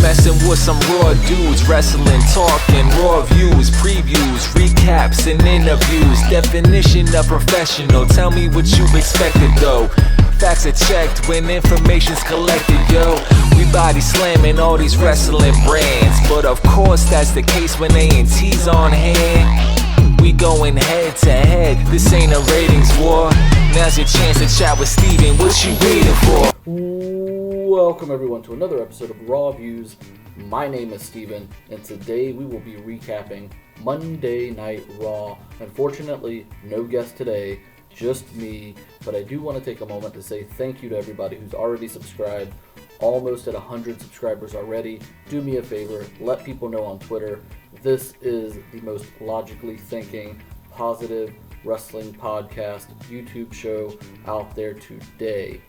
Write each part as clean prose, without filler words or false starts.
messing with some raw dudes, wrestling, talking, raw views, previews, recaps, and interviews. Definition of professional, tell me what you expected though. Facts are checked when information's collected, yo. We body slamming all these wrestling brands, but of course that's the case when A&T's on hand. We going head to head, this ain't a ratings war. Now's your chance to chat with Steven, what you waiting for? Welcome everyone to another episode of Raw Views. My name is Steven, and today we will be recapping Monday Night Raw. Unfortunately, no guest today, just me, but I do want to take a moment to say thank you to everybody who's already subscribed. Almost at 100 subscribers already. Do me a favor, let people know on Twitter. This is the most logically thinking, positive wrestling podcast, YouTube show out there today.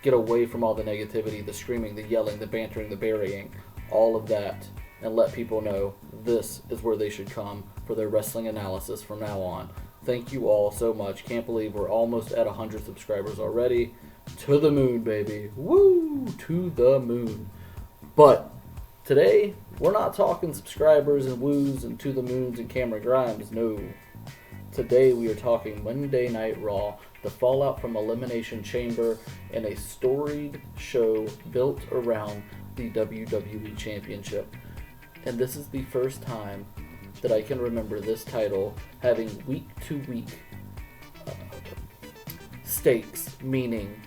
Get away from all the negativity, the screaming, the yelling, the bantering, the burying, all of that, and let people know this is where they should come for their wrestling analysis from now on. Thank you all so much. Can't believe we're almost at 100 subscribers already. To the moon, baby. Woo! To the moon. But today, we're not talking subscribers and woos and to the moons and Cameron Grimes. No. Today, we are talking Monday Night Raw, the fallout from Elimination Chamber, and a storied show built around the WWE Championship. And this is the first time that I can remember this title having week-to-week stakes, meaning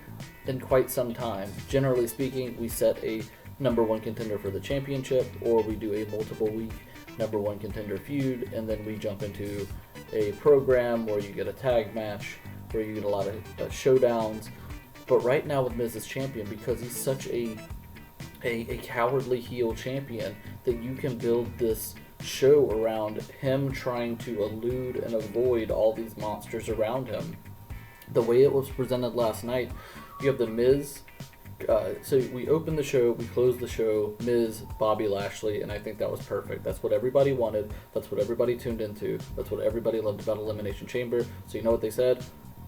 in quite some time. Generally speaking, we set a number one contender for the championship, or we do a multiple week number one contender feud, and then we jump into a program where you get a tag match, where you get a lot of showdowns. But right now with Miz as champion, because he's such a cowardly heel champion, that you can build this show around him trying to elude and avoid all these monsters around him. The way it was presented last night, you have the Miz. So we opened the show, we closed the show, Miz, Bobby Lashley, and I think that was perfect. That's what everybody wanted. That's what everybody tuned into. That's what everybody loved about Elimination Chamber. So you know what they said?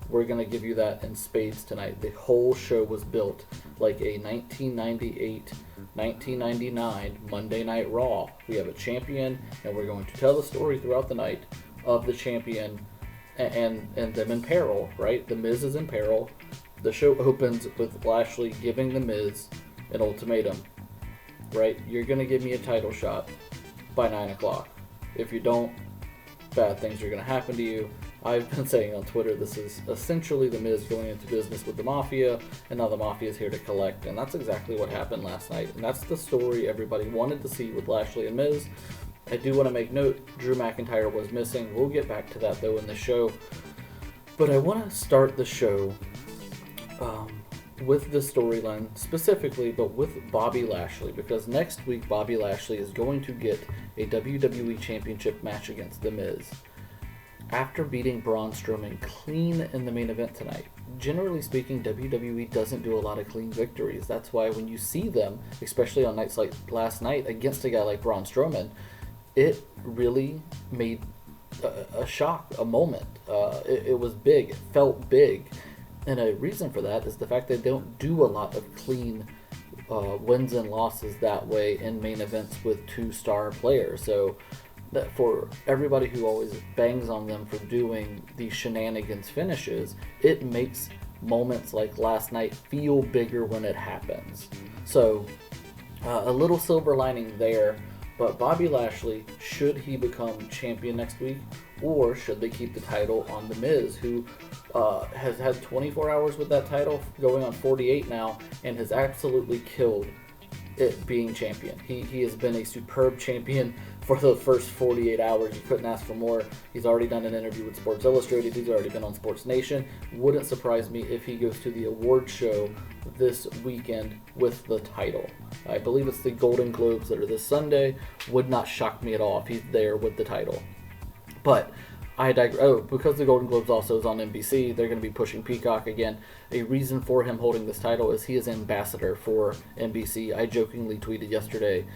We're going to give you that in spades tonight. The whole show was built like a 1998, 1999 Monday Night Raw. We have a champion, and we're going to tell the story throughout the night of the champion and them in peril, right? The Miz is in peril. The show opens with Lashley giving the Miz an ultimatum, right? You're going to give me a title shot by 9 o'clock. If you don't, bad things are going to happen to you. I've been saying on Twitter, this is essentially the Miz going into business with the Mafia, and now the Mafia is here to collect, and that's exactly what happened last night. And that's the story everybody wanted to see with Lashley and Miz. I do want to make note, Drew McIntyre was missing. We'll get back to that, though, in the show. But I want to start the show with the storyline specifically, but with Bobby Lashley, because next week Bobby Lashley is going to get a WWE Championship match against The Miz after beating Braun Strowman clean in the main event tonight. Generally speaking, WWE doesn't do a lot of clean victories. That's why when you see them, especially on nights like last night against a guy like Braun Strowman, it really made a shock, a moment. It was big. It felt big. And a reason for that is the fact that they don't do a lot of clean wins and losses that way in main events with two-star players. So that for everybody who always bangs on them for doing these shenanigans finishes, it makes moments like last night feel bigger when it happens. So a little silver lining there. But Bobby Lashley, should he become champion next week, or should they keep the title on The Miz, who has had 24 hours with that title, going on 48 now, and has absolutely killed it being champion. He has been a superb champion for the first 48 hours. You couldn't ask for more. He's already done an interview with Sports Illustrated. He's already been on Sports Nation. Wouldn't surprise me if he goes to the award show this weekend with the title. I believe it's the Golden Globes that are this Sunday. Would not shock me at all if he's there with the title. But because the Golden Globes also is on NBC, they're going to be pushing Peacock again. A reason for him holding this title is he is ambassador for NBC. I jokingly tweeted yesterday,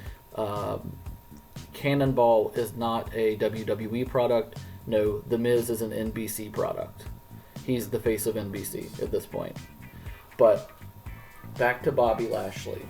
Cannonball is not a WWE product. No, The Miz is an NBC product. He's the face of NBC at this point. But back to Bobby Lashley.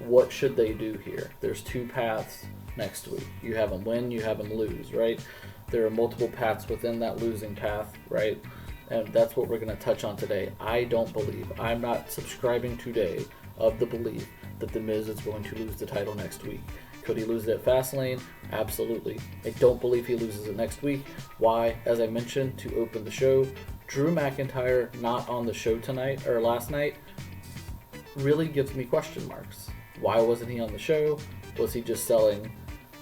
what should they do here? There's two paths next week. You have them win, you have them lose, right? There are multiple paths within that losing path, right? And that's what we're going to touch on today. I'm not subscribing today of the belief that The Miz is going to lose the title next week. Could he lose it at Fastlane? Absolutely. I don't believe he loses it next week. Why? As I mentioned to open the show, Drew McIntyre not on the show tonight or last night really gives me question marks. Why wasn't he on the show? Was he just selling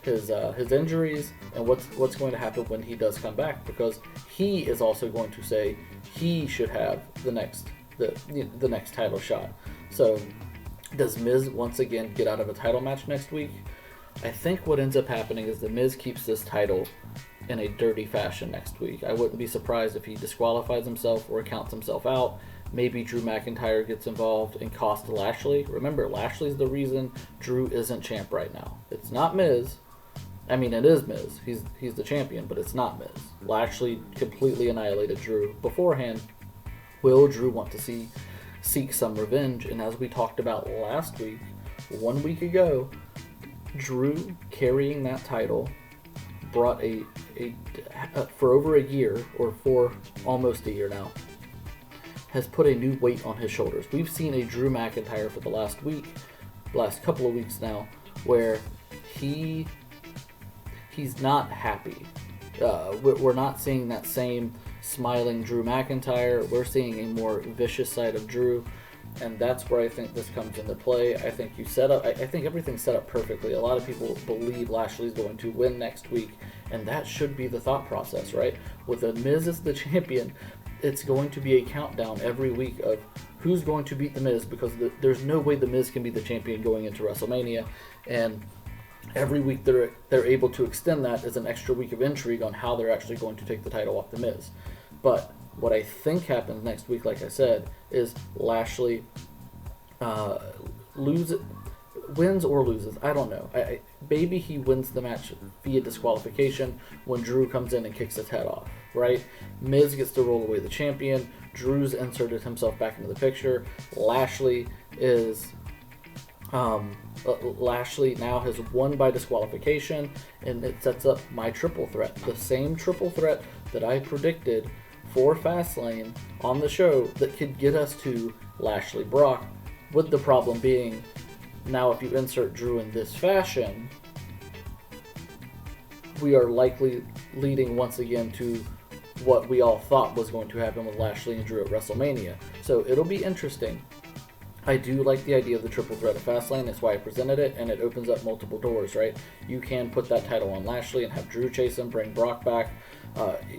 his injuries? And what's going to happen when he does come back? Because he is also going to say he should have the next title shot. So does Miz once again get out of a title match next week? I think what ends up happening is the Miz keeps this title in a dirty fashion next week. I wouldn't be surprised if he disqualifies himself or counts himself out. Maybe Drew McIntyre gets involved and costs Lashley. Remember, Lashley's the reason Drew isn't champ right now. It's not Miz. I mean, it is Miz. He's the champion, but it's not Miz. Lashley completely annihilated Drew beforehand. Will Drew want to seek some revenge? And as we talked about last week, 1 week ago, Drew carrying that title brought for over a year, or for almost a year now, has put a new weight on his shoulders. We've seen a Drew McIntyre for the last couple of weeks now, where he's not happy. We're not seeing that same smiling Drew McIntyre. We're seeing a more vicious side of Drew, and that's where I think this comes into play. I think I think everything's set up perfectly. A lot of people believe Lashley's going to win next week, and that should be the thought process, right? With The Miz as the champion, it's going to be a countdown every week of who's going to beat The Miz, because there's no way The Miz can be the champion going into WrestleMania, and every week they're able to extend that as an extra week of intrigue on how they're actually going to take the title off The Miz. But what I think happens next week, like I said, is Lashley wins or loses. I don't know. Maybe he wins the match via disqualification when Drew comes in and kicks his head off, right? Miz gets to roll away the champion. Drew's inserted himself back into the picture. Lashley now has won by disqualification, and it sets up my triple threat. The same triple threat that I predicted for Fastlane on the show that could get us to Lashley Brock, with the problem being, now if you insert Drew in this fashion, we are likely leading once again to what we all thought was going to happen with Lashley and Drew at WrestleMania. So it'll be interesting. I do like the idea of the triple threat of Fastlane. That's why I presented it, and it opens up multiple doors, right? You can put that title on Lashley and have Drew chase him, bring Brock back.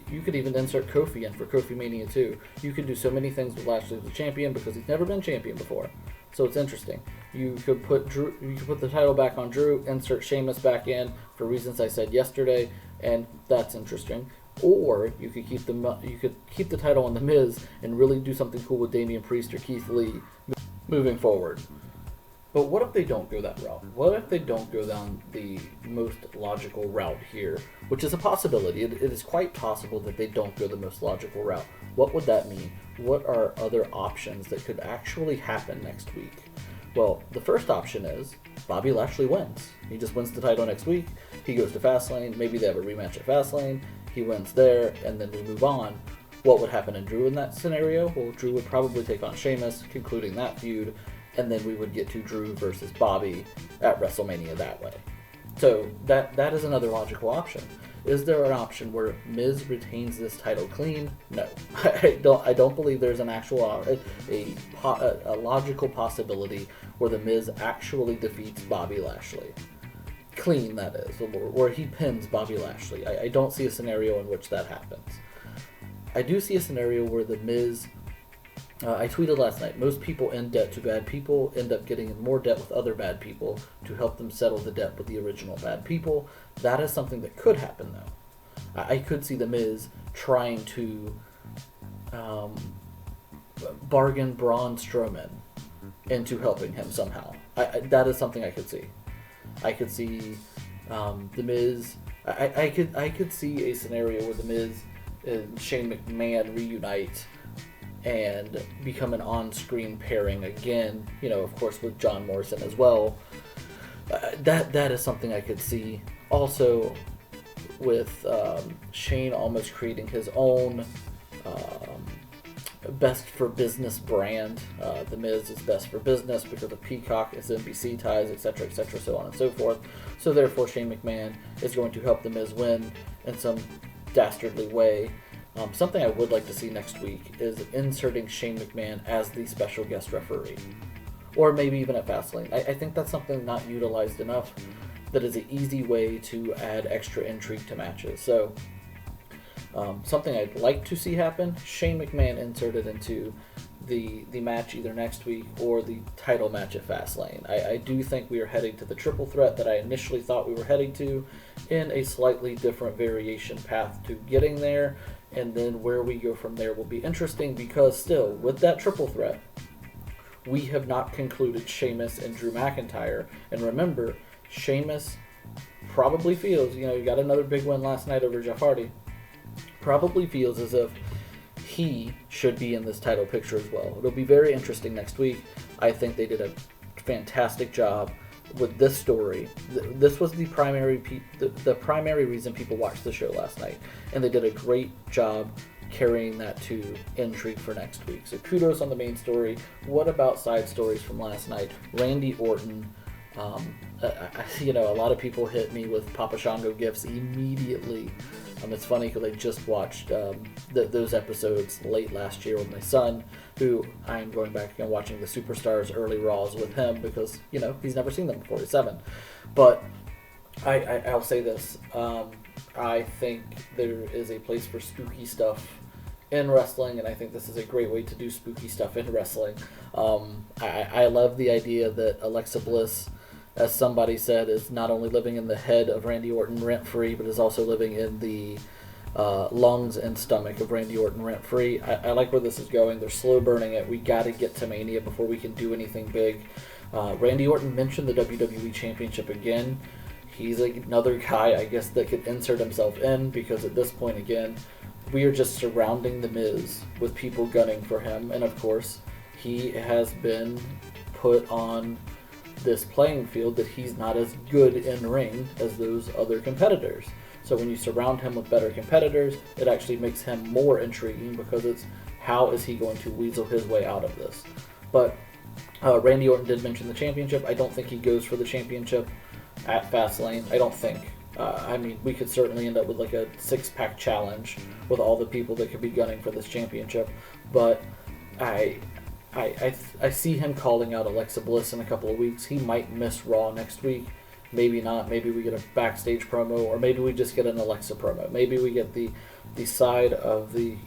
You could even insert Kofi in for Kofi Mania 2. You can do so many things with Lashley as the champion because he's never been champion before. So it's interesting. You could put the title back on Drew, insert Sheamus back in for reasons I said yesterday, and that's interesting. Or you could keep the title on The Miz and really do something cool with Damian Priest or Keith Lee moving forward. But what if they don't go that route? What if they don't go down the most logical route here, which is a possibility. It is quite possible that they don't go the most logical route. What would that mean? What are other options that could actually happen next week? Well, the first option is Bobby Lashley wins. He just wins the title next week. He goes to Fastlane. Maybe they have a rematch at Fastlane. He wins there, and then we move on. What would happen to Drew in that scenario? Well, Drew would probably take on Sheamus, concluding that feud, and then we would get to Drew versus Bobby at WrestleMania that way. So that is another logical option. Is there an option where Miz retains this title clean? No, I don't believe there's an actual a logical possibility where the Miz actually defeats Bobby Lashley. Clean, that is, or he pins Bobby Lashley. I don't see a scenario in which that happens. I do see a scenario where the Miz, I tweeted last night, most people in debt to bad people end up getting in more debt with other bad people to help them settle the debt with the original bad people. That is something that could happen, though. I could see the Miz trying to bargain Braun Strowman into helping him somehow. That is something I could see. I could see the Miz. I could see a scenario where the Miz and Shane McMahon reunite and become an on-screen pairing again, of course with John Morrison as well. That is something I could see. Also, with Shane almost creating his own best for business brand. The Miz is best for business because of Peacock, his NBC ties, etc., so on and so forth. So therefore, Shane McMahon is going to help the Miz win in some dastardly way. Something I would like to see next week is inserting Shane McMahon as the special guest referee. Or maybe even at Fastlane. I think that's something not utilized enough. That is an easy way to add extra intrigue to matches. So, something I'd like to see happen, Shane McMahon inserted into the match either next week or the title match at Fastlane. I do think we are heading to the triple threat that I initially thought we were heading to, in a slightly different variation path to getting there. And then where we go from there will be interesting, because still, with that triple threat, we have not concluded Sheamus and Drew McIntyre. And remember, Sheamus probably feels, he got another big win last night over Jeff Hardy, probably feels as if he should be in this title picture as well. It'll be very interesting next week. I think they did a fantastic job with this story. This was the primary reason people watched the show last night, and they did a great job carrying that to intrigue for next week. So kudos on the main story. What about side stories from last night? Randy Orton. A lot of people hit me with Papa Shango gifts immediately. It's funny because I just watched those episodes late last year with my son, who I'm going back and watching the Superstars early Raws with him because, he's never seen them before. He's 7. But I'll say this. I think there is a place for spooky stuff in wrestling, and I think this is a great way to do spooky stuff in wrestling. I love the idea that Alexa Bliss, as somebody said, is not only living in the head of Randy Orton rent-free, but is also living in the lungs and stomach of Randy Orton rent-free. I like where this is going. They're slow burning it. We got to get to Mania before we can do anything big. Randy Orton mentioned the WWE Championship again. He's another guy, I guess, that could insert himself in, because at this point, again, we are just surrounding The Miz with people gunning for him. And of course, he has been put on this playing field that he's not as good in ring as those other competitors. So when you surround him with better competitors, it actually makes him more intriguing, because it's how is he going to weasel his way out of this. But Randy Orton did mention the championship. I don't think he goes for the championship at Fastlane. I don't think. We could certainly end up with like a 6-pack challenge with all the people that could be gunning for this championship. But I see him calling out Alexa Bliss in a couple of weeks. He might miss Raw next week. Maybe not. Maybe we get a backstage promo, or maybe we just get an Alexa promo. Maybe we get the side of the,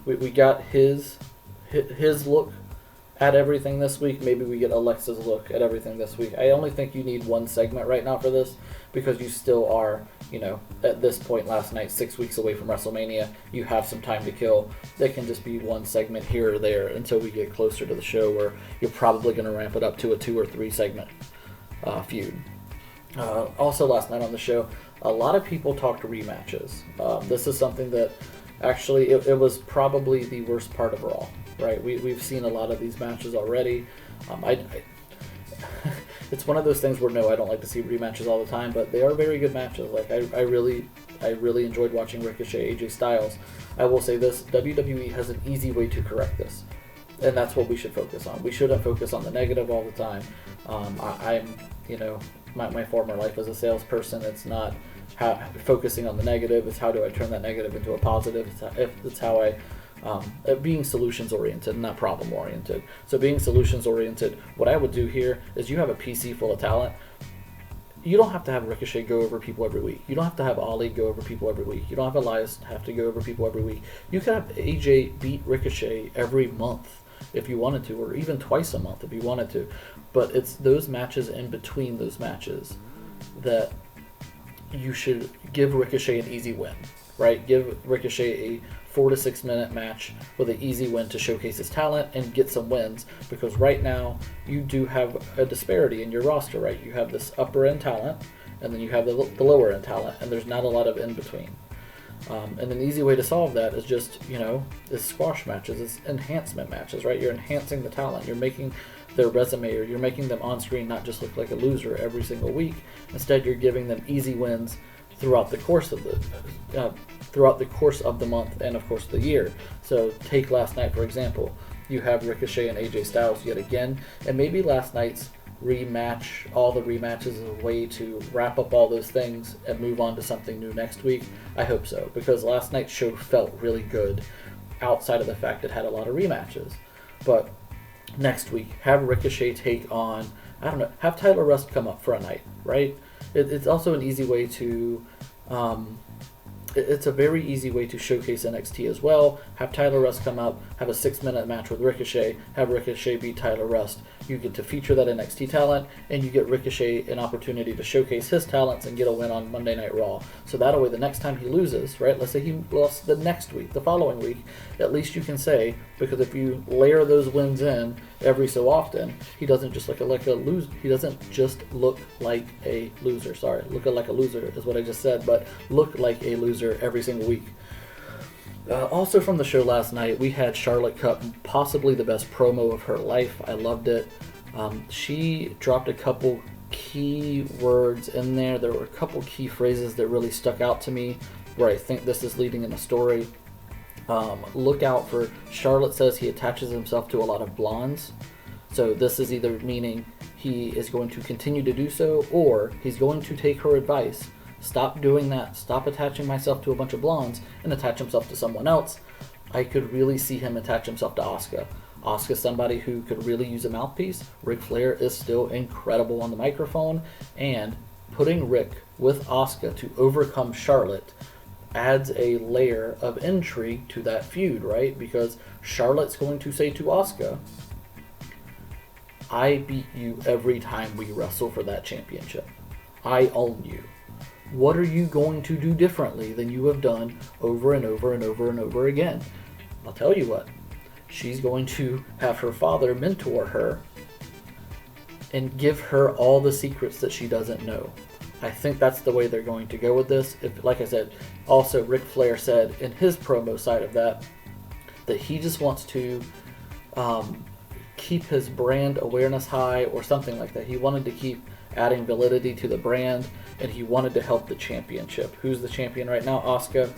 we got his look at everything this week. Maybe we get Alexa's look at everything this week. I only think you need one segment right now for this, because you still are, at this point last night, 6 weeks away from WrestleMania. You have some time to kill. They can just be one segment here or there until we get closer to the show, where you're probably going to ramp it up to a 2 or 3 segment feud. Also last night on the show, a lot of people talked rematches. This is something that actually, it was probably the worst part of Raw. Right, we've seen a lot of these matches already. It's one of those things where no, I don't like to see rematches all the time, but they are very good matches. Like I really enjoyed watching Ricochet, AJ Styles. I will say this: WWE has an easy way to correct this, and that's what we should focus on. We shouldn't focus on the negative all the time. My former life as a salesperson, it's not focusing on the negative. It's how do I turn that negative into a positive. It's how I being solutions oriented, not problem oriented. So being solutions oriented, what I would do here is, you have a PC full of talent. You don't have to have Ricochet go over people every week. You don't have to have Ali go over people every week. You don't have Elias have to go over people every week. You could have AJ beat Ricochet every month if you wanted to, or even twice a month if you wanted to. But it's those matches in between those matches that you should give Ricochet an easy win, right? Give Ricochet a 4 to 6 minute match with an easy win to showcase his talent and get some wins, because right now you do have a disparity in your roster, right? You have this upper end talent, and then you have the lower end talent, and there's not a lot of in between. And an easy way to solve that is just, is squash matches, is enhancement matches, right? You're enhancing the talent. You're making their resume, or you're making them on screen not just look like a loser every single week. Instead, you're giving them easy wins throughout the course of the month and of course the year. So take last night, for example. You have Ricochet and AJ Styles yet again, and maybe last night's rematch, all the rematches, is a way to wrap up all those things and move on to something new next week. I hope so, because last night's show felt really good outside of the fact it had a lot of rematches. But next week, have Ricochet take on, have Tyler Rust come up for a night, right? It's also an easy way to, it's a very easy way to showcase NXT as well. Have Tyler Rust come up, have a 6-minute match with Ricochet, have Ricochet beat Tyler Rust. You get to feature that NXT talent, and you get Ricochet an opportunity to showcase his talents and get a win on Monday Night Raw. So that way, the next time he loses, right, let's say he lost the next week, the following week, at least you can say, because if you layer those wins in every so often, he doesn't just look like a loser. He doesn't just look like a loser. Sorry, look like a loser is what I just said, but look like a loser every single week. Also from the show last night, we had Charlotte cut possibly the best promo of her life. I loved it. She dropped a couple key words in there. There were a couple key phrases that really stuck out to me where I think this is leading in the story. Look out for, Charlotte says he attaches himself to a lot of blondes. So this is either meaning he is going to continue to do so, or he's going to take her advice. Stop doing that. Stop attaching myself to a bunch of blondes and attach himself to someone else. I could really see him attach himself to Asuka. Asuka's somebody who could really use a mouthpiece. Ric Flair is still incredible on the microphone, and putting Ric with Asuka to overcome Charlotte adds a layer of intrigue to that feud, right? Because Charlotte's going to say to Asuka, I beat you every time we wrestle for that championship. I own you. What are you going to do differently than you have done over and over and over and over again? I'll tell you what. She's going to have her father mentor her and give her all the secrets that she doesn't know. I think that's the way they're going to go with this. If, like I said, also Ric Flair said in his promo side of that he just wants to keep his brand awareness high or something like that. He wanted to keep adding validity to the brand, and he wanted to help the championship. Who's the champion right now? Asuka.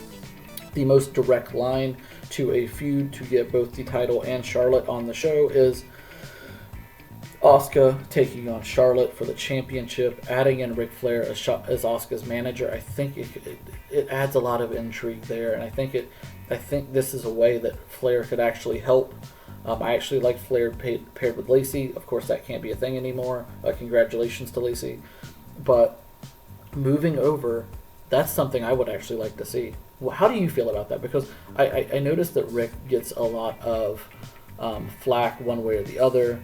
The most direct line to a feud to get both the title and Charlotte on the show is Asuka taking on Charlotte for the championship, adding in Ric Flair as Asuka's manager. I think it adds a lot of intrigue there, and I think this is a way that Flair could actually help. I actually like Flair paired with Lacey. Of course, that can't be a thing anymore. Congratulations to Lacey. But moving over, that's something I would actually like to see. Well, how do you feel about that? Because I noticed that Rick gets a lot of flack one way or the other.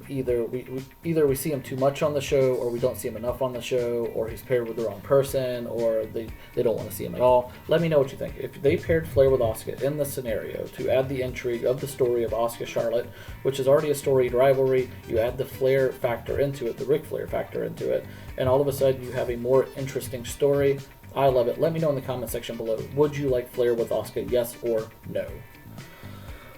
Either we see him too much on the show, or we don't see him enough on the show, or he's paired with the wrong person, or they don't want to see him at all. Let me know what you think. If they paired Flair with Asuka in this scenario to add the intrigue of the story of Asuka Charlotte, which is already a storied rivalry, you add the Flair factor into it, the Ric Flair factor into it, and all of a sudden you have a more interesting story. I love it. Let me know in the comment section below. Would you like Flair with Asuka, yes or no?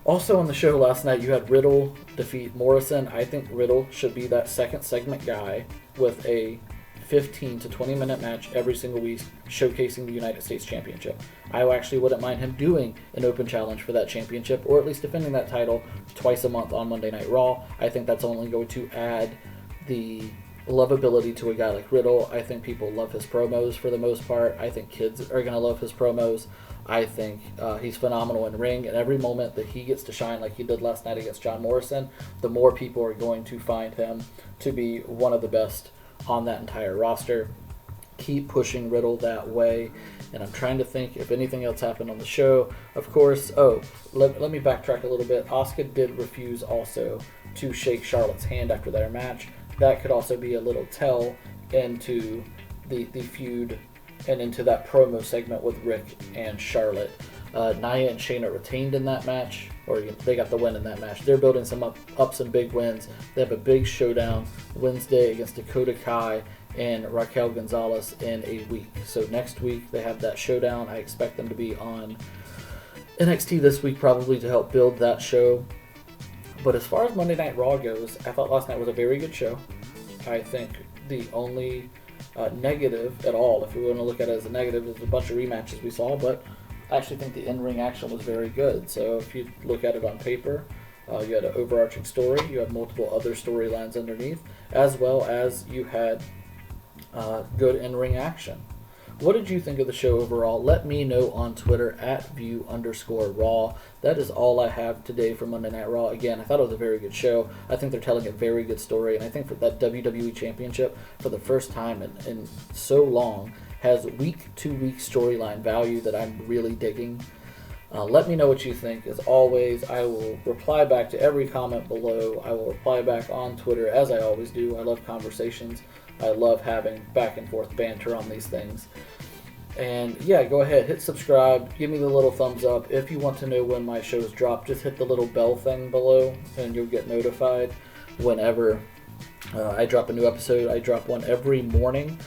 Also on the show last night, you had Riddle defeat Morrison. I think Riddle should be that second segment guy with a 15 to 20 minute match every single week showcasing the United States Championship. I actually wouldn't mind him doing an open challenge for that championship, or at least defending that title twice a month on Monday Night Raw. I think that's only going to add the lovability to a guy like Riddle. I think people love his promos for the most part. I think kids are going to love his promos. I think he's phenomenal in ring, and every moment that he gets to shine like he did last night against John Morrison, the more people are going to find him to be one of the best on that entire roster. Keep pushing Riddle that way, and I'm trying to think if anything else happened on the show. Of course, let me backtrack a little bit. Asuka did refuse also to shake Charlotte's hand after their match. That could also be a little tell into the feud and into that promo segment with Rick and Charlotte. Nia and Shayna retained in that match, or they got the win in that match. They're building some up some big wins. They have a big showdown Wednesday against Dakota Kai and Raquel Gonzalez in a week. So next week they have that showdown. I expect them to be on NXT this week probably to help build that show. But as far as Monday Night Raw goes, I thought last night was a very good show. I think the only negative at all, if we want to look at it as a negative, is a bunch of rematches we saw, but I actually think the in-ring action was very good. So if you look at it on paper, you had an overarching story, you had multiple other storylines underneath, as well as you had good in-ring action. What did you think of the show overall? Let me know on Twitter at @view_raw. That is all I have today for Monday Night Raw. Again, I thought it was a very good show. I think they're telling a very good story, and I think for that WWE Championship, for the first time in so long, has week-to-week storyline value that I'm really digging. Let me know what you think. As always, I will reply back to every comment below. I will reply back on Twitter, as I always do. I love conversations. I love having back and forth banter on these things. And yeah, go ahead, hit subscribe, give me the little thumbs up. If you want to know when my shows drop, just hit the little bell thing below and you'll get notified whenever I drop a new episode. I drop one every morning.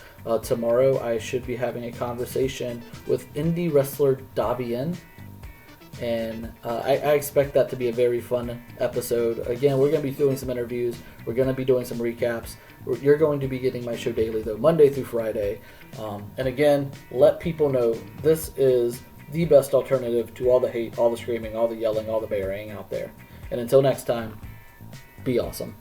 Tomorrow I should be having a conversation with indie wrestler Davian. And I expect that to be a very fun episode. Again, we're going to be doing some interviews. We're going to be doing some recaps. You're going to be getting my show daily, though, Monday through Friday. And again, let people know this is the best alternative to all the hate, all the screaming, all the yelling, all the burying out there. And until next time, be awesome.